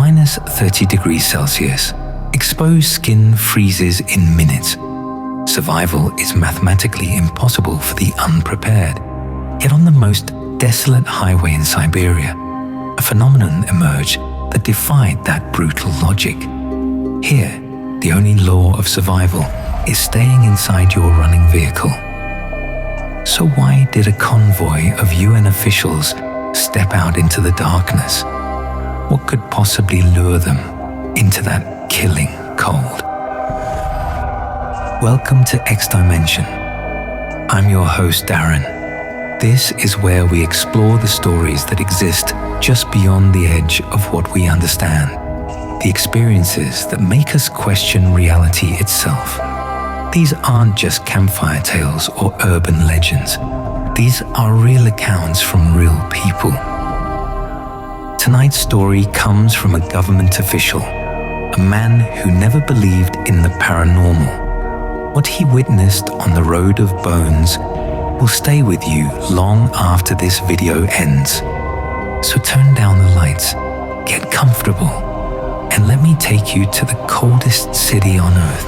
minus 30 degrees Celsius, exposed skin freezes in minutes. Survival is mathematically impossible for the unprepared. Yet on the most desolate highway in Siberia, a phenomenon emerged that defied that brutal logic. Here, the only law of survival is staying inside your running vehicle. So why did a convoy of UN officials step out into the darkness? What could possibly lure them into that killing cold? Welcome to X Dimension. I'm your host, Darren. This is where we explore the stories that exist just beyond the edge of what we understand, the experiences that make us question reality itself. These aren't just campfire tales or urban legends. These are real accounts from real people. Tonight's story comes from a government official, a man who never believed in the paranormal. What he witnessed on the Road of Bones will stay with you long after this video ends. So turn down the lights, get comfortable, and let me take you to the coldest city on Earth.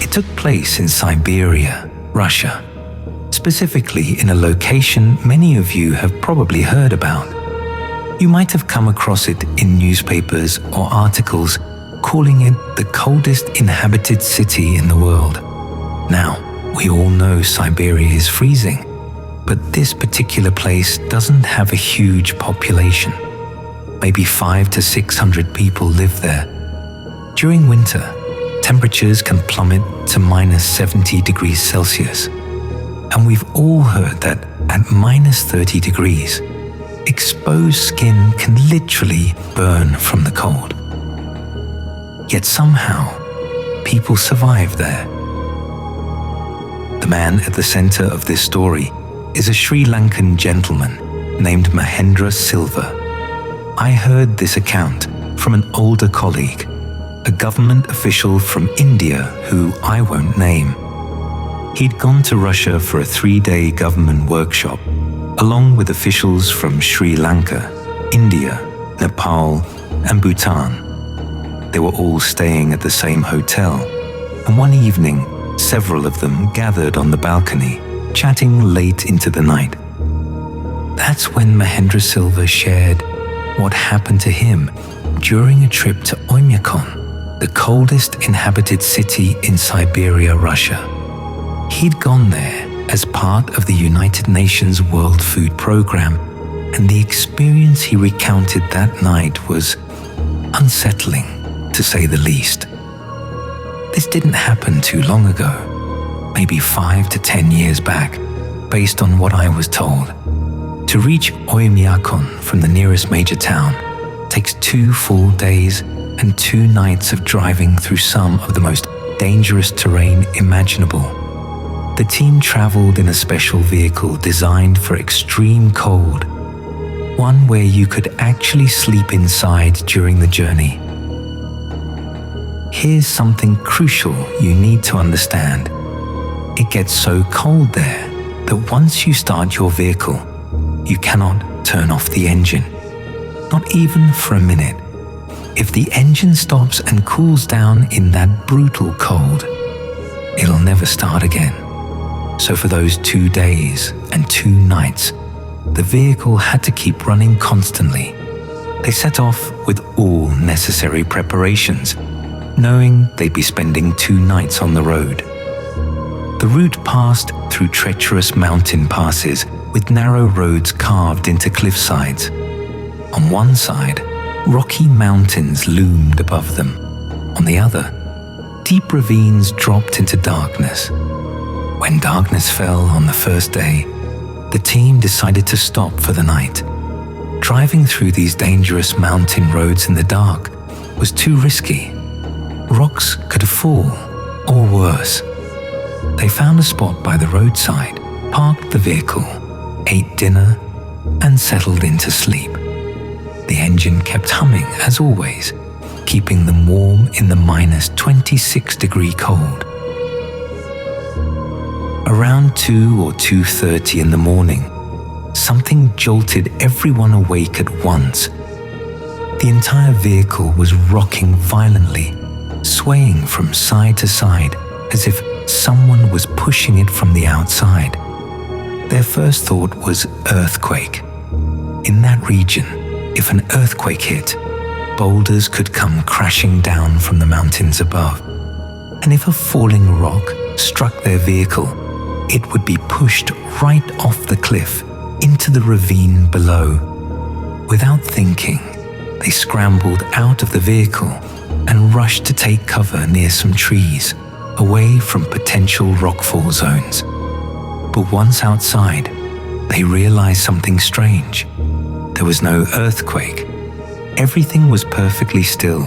It took place in Siberia, Russia, specifically in a location many of you have probably heard about. You might have come across it in newspapers or articles calling it the coldest inhabited city in the world. Now, we all know Siberia is freezing, but this particular place doesn't have a huge population. Maybe 500 to 600 people live there. During winter, temperatures can plummet to minus 70 degrees Celsius. And we've all heard that at minus 30 degrees, exposed skin can literally burn from the cold. Yet somehow, people survive there. The man at the center of this story is a Sri Lankan gentleman named Mahendra Silva. I heard this account from an older colleague, a government official from India who I won't name. He'd gone to Russia for a 3-day government workshop, along with officials from Sri Lanka, India, Nepal, and Bhutan. They were all staying at the same hotel, and one evening, several of them gathered on the balcony, chatting late into the night. That's when Mahendra Silva shared what happened to him during a trip to Oymyakon, the coldest inhabited city in Siberia, Russia. He'd gone there as part of the United Nations World Food Programme, and the experience he recounted that night was unsettling, to say the least. This didn't happen too long ago, maybe 5 to 10 years back, based on what I was told. To reach Oymyakon from the nearest major town takes 2 full days and 2 nights of driving through some of the most dangerous terrain imaginable. The team traveled in a special vehicle designed for extreme cold, one where you could actually sleep inside during the journey. Here's something crucial you need to understand. It gets so cold there that once you start your vehicle, you cannot turn off the engine, not even for a minute. If the engine stops and cools down in that brutal cold, it'll never start again. So for those 2 days and 2 nights, the vehicle had to keep running constantly. They set off with all necessary preparations, knowing they'd be spending 2 nights on the road. The route passed through treacherous mountain passes with narrow roads carved into cliff sides. On one side, rocky mountains loomed above them. On the other, deep ravines dropped into darkness. When darkness fell on the first day, the team decided to stop for the night. Driving through these dangerous mountain roads in the dark was too risky. Rocks could fall, or worse. They found a spot by the roadside, parked the vehicle, ate dinner, and settled into sleep. The engine kept humming as always, keeping them warm in the minus 26-degree cold. Around 2 or 2:30 in the morning, something jolted everyone awake at once. The entire vehicle was rocking violently, swaying from side to side as if someone was pushing it from the outside. Their first thought was earthquake. In that region, if an earthquake hit, boulders could come crashing down from the mountains above. And if a falling rock struck their vehicle, it would be pushed right off the cliff into the ravine below. Without thinking, they scrambled out of the vehicle and rushed to take cover near some trees, away from potential rockfall zones. But once outside, they realized something strange. There was no earthquake. Everything was perfectly still.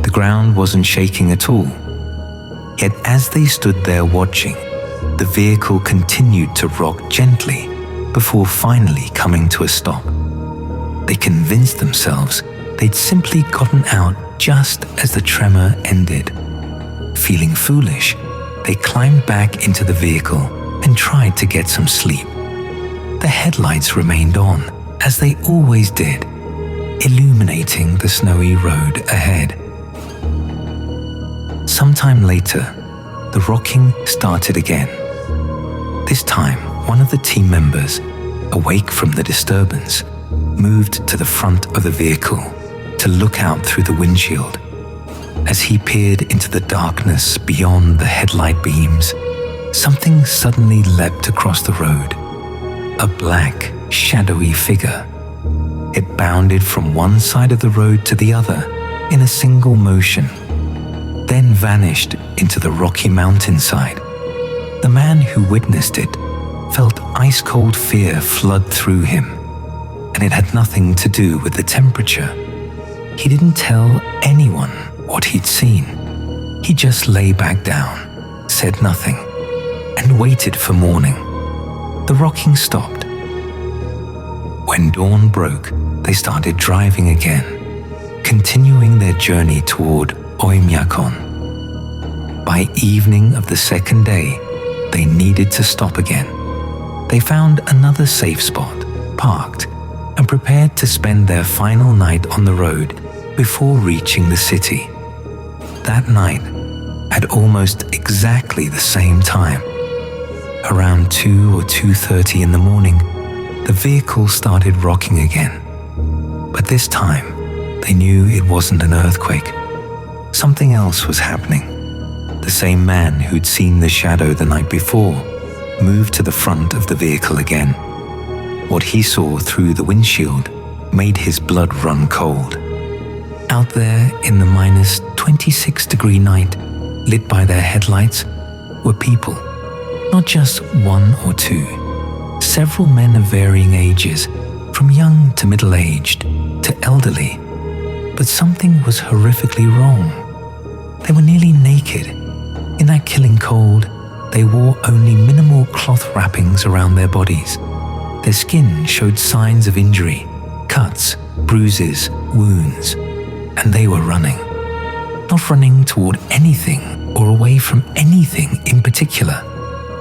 The ground wasn't shaking at all. Yet as they stood there watching, the vehicle continued to rock gently before finally coming to a stop. They convinced themselves they'd simply gotten out just as the tremor ended. Feeling foolish, they climbed back into the vehicle and tried to get some sleep. The headlights remained on, as they always did, illuminating the snowy road ahead. Sometime later, the rocking started again. This time, one of the team members, awake from the disturbance, moved to the front of the vehicle to look out through the windshield. As he peered into the darkness beyond the headlight beams, something suddenly leapt across the road. A black, shadowy figure. It bounded from one side of the road to the other in a single motion, then vanished into the rocky mountainside. The man who witnessed it felt ice-cold fear flood through him, and it had nothing to do with the temperature. He didn't tell anyone what he'd seen. He just lay back down, said nothing, and waited for morning. The rocking stopped. When dawn broke, they started driving again, continuing their journey toward Oymyakon. By evening of the second day, they needed to stop again. They found another safe spot, parked, and prepared to spend their final night on the road before reaching the city. That night, at almost exactly the same time, around 2 or 2:30 in the morning, the vehicle started rocking again. But this time, they knew it wasn't an earthquake. Something else was happening. The same man who'd seen the shadow the night before moved to the front of the vehicle again. What he saw through the windshield made his blood run cold. Out there in the -26-degree night, lit by their headlights, were people. Not just one or two. Several men of varying ages, from young to middle-aged to elderly. But something was horrifically wrong. They were nearly naked. In that killing cold, they wore only minimal cloth wrappings around their bodies. Their skin showed signs of injury, cuts, bruises, wounds, and they were running. Not running toward anything or away from anything in particular,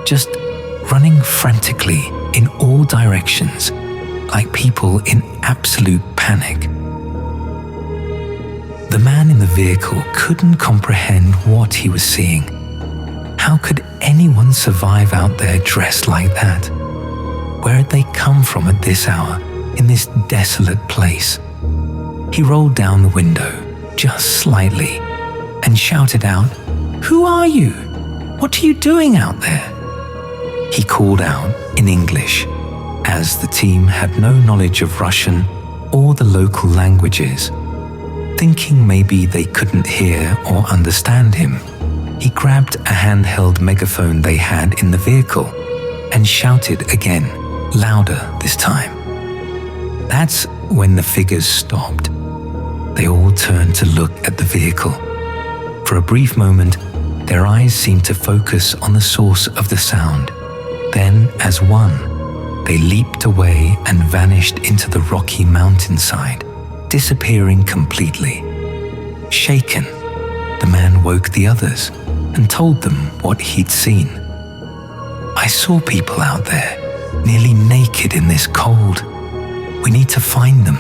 just running frantically in all directions, like people in absolute panic. The man in the vehicle couldn't comprehend what he was seeing. How could anyone survive out there dressed like that? Where had they come from at this hour, in this desolate place? He rolled down the window, just slightly, and shouted out, "Who are you? What are you doing out there?" He called out in English, as the team had no knowledge of Russian or the local languages. Thinking maybe they couldn't hear or understand him, he grabbed a handheld megaphone they had in the vehicle and shouted again, louder this time. That's when the figures stopped. They all turned to look at the vehicle. For a brief moment, their eyes seemed to focus on the source of the sound. Then, as one, they leaped away and vanished into the rocky mountainside, disappearing completely. Shaken, the man woke the others and told them what he'd seen. "I saw people out there, nearly naked, naked in this cold. We need to find them.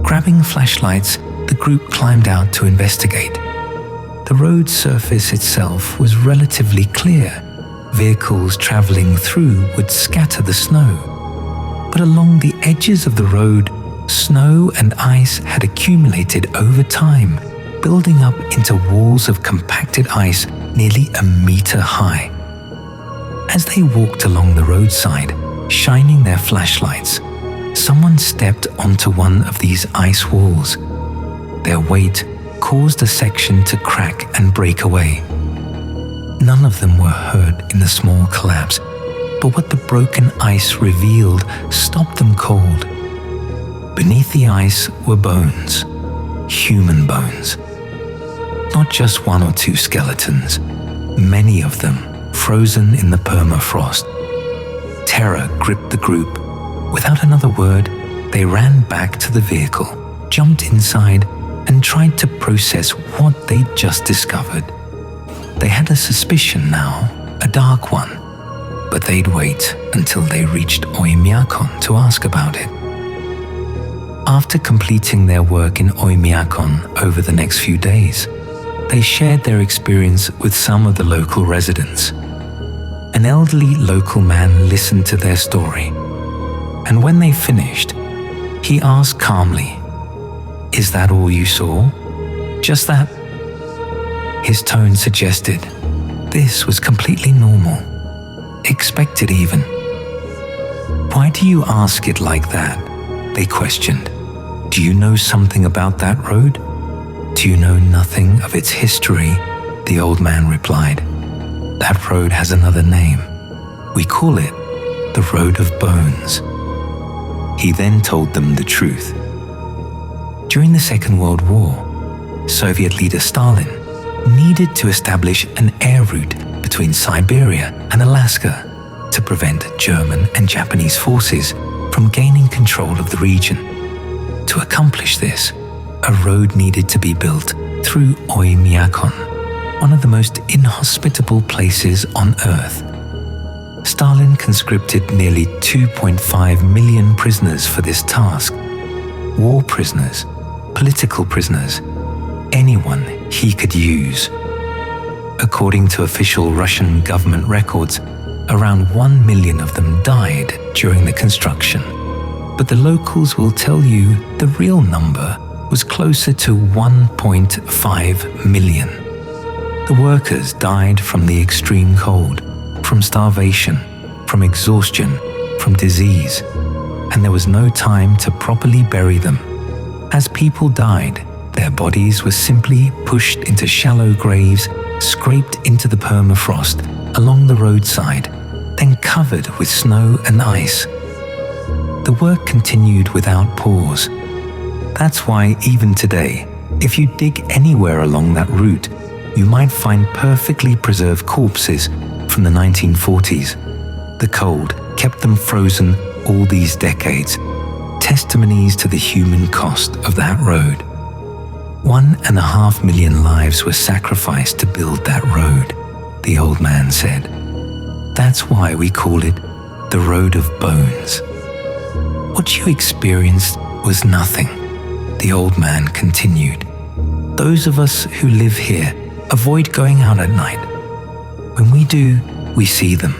Grabbing flashlights, the group climbed out to investigate. The road surface itself was relatively clear. Vehicles traveling through would scatter the snow. But along the edges of the road, snow and ice had accumulated over time, building up into walls of compacted ice nearly a meter high. As they walked along the roadside, shining their flashlights, someone stepped onto one of these ice walls. Their weight caused a section to crack and break away. None of them were hurt in the small collapse, but what the broken ice revealed stopped them cold. Beneath the ice were bones, human bones. Not just one or two skeletons, many of them frozen in the permafrost. Terror gripped the group. Without another word, they ran back to the vehicle, jumped inside, and tried to process what they'd just discovered. They had a suspicion now, a dark one, but they'd wait until they reached Oymyakon to ask about it. After completing their work in Oymyakon over the next few days, they shared their experience with some of the local residents. An elderly local man listened to their story, and when they finished, he asked calmly, "Is that all you saw? Just that?" His tone suggested this was completely normal, expected even. "Why do you ask it like that?" they questioned. "Do you know something about that road? Do you know nothing of its history?" The old man replied, "That road has another name. We call it the Road of Bones." He then told them the truth. During the Second World War, Soviet leader Stalin needed to establish an air route between Siberia and Alaska to prevent German and Japanese forces from gaining control of the region. To accomplish this, a road needed to be built through Oymyakon, one of the most inhospitable places on Earth. Stalin conscripted nearly 2.5 million prisoners for this task. War prisoners, political prisoners, anyone he could use. According to official Russian government records, around 1 million of them died during the construction. But the locals will tell you the real number was closer to 1.5 million. The workers died from the extreme cold, from starvation, from exhaustion, from disease, and there was no time to properly bury them. As people died, their bodies were simply pushed into shallow graves, scraped into the permafrost along the roadside, then covered with snow and ice. The work continued without pause. That's why even today, if you dig anywhere along that route, you might find perfectly preserved corpses from the 1940s. The cold kept them frozen all these decades, testimonies to the human cost of that road. 1.5 million lives were sacrificed to build that road, the old man said. That's why we call it the Road of Bones. What you experienced was nothing, the old man continued. Those of us who live here avoid going out at night. When we do, we see them.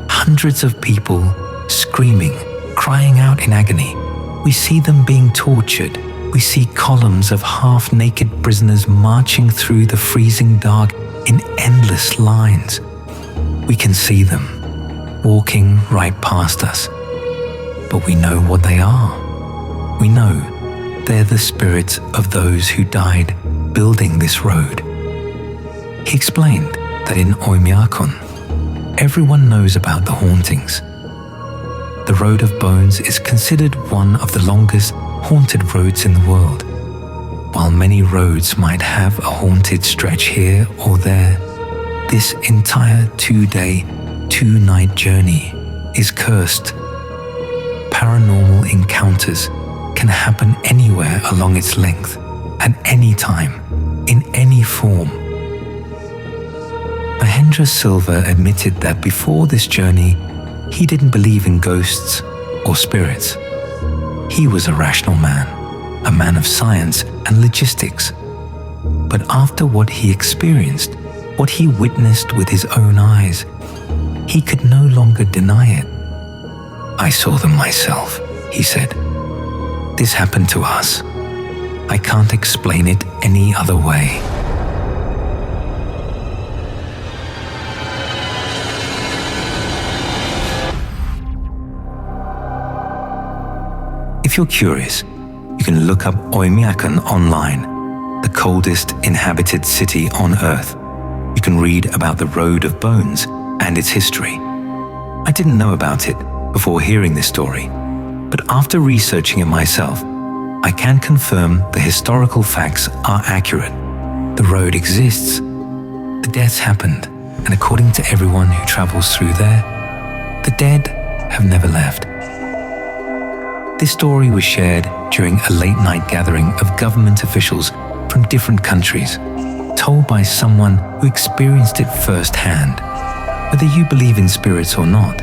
Hundreds of people screaming, crying out in agony. We see them being tortured. We see columns of half-naked prisoners marching through the freezing dark in endless lines. We can see them, walking right past us. But we know what they are. We know they're the spirits of those who died building this road. He explained that in Oymyakon, everyone knows about the hauntings. The Road of Bones is considered one of the longest haunted roads in the world. While many roads might have a haunted stretch here or there, this entire 2-day, 2-night journey is cursed. Paranormal encounters can happen anywhere along its length, at any time, in any form. Mahendra Silva admitted that before this journey, He didn't believe in ghosts or spirits. He was a rational man, a man of science and logistics. But after what he experienced, what he witnessed with his own eyes, he could no longer deny it. "I saw them myself," he said. "This happened to us. I can't explain it any other way." If you're curious, you can look up Oymyakon online, the coldest inhabited city on Earth. You can read about the Road of Bones and its history. I didn't know about it before hearing this story, but after researching it myself, I can confirm the historical facts are accurate. The road exists, the deaths happened, and according to everyone who travels through there, the dead have never left. This story was shared during a late-night gathering of government officials from different countries, told by someone who experienced it firsthand. Whether you believe in spirits or not,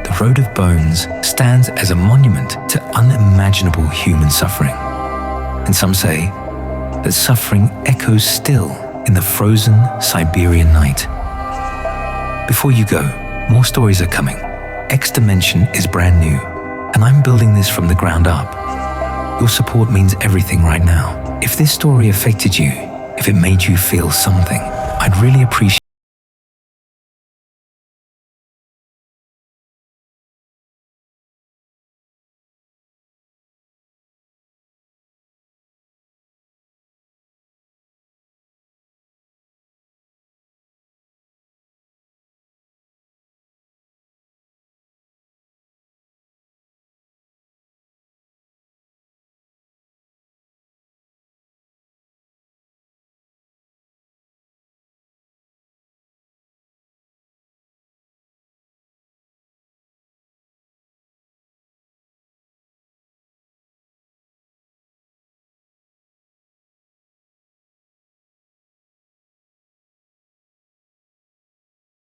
the Road of Bones stands as a monument to unimaginable human suffering. And some say that suffering echoes still in the frozen Siberian night. Before you go, more stories are coming. X Dimension is brand new, and I'm building this from the ground up. Your support means everything right now. If this story affected you, if it made you feel something, I'd really appreciate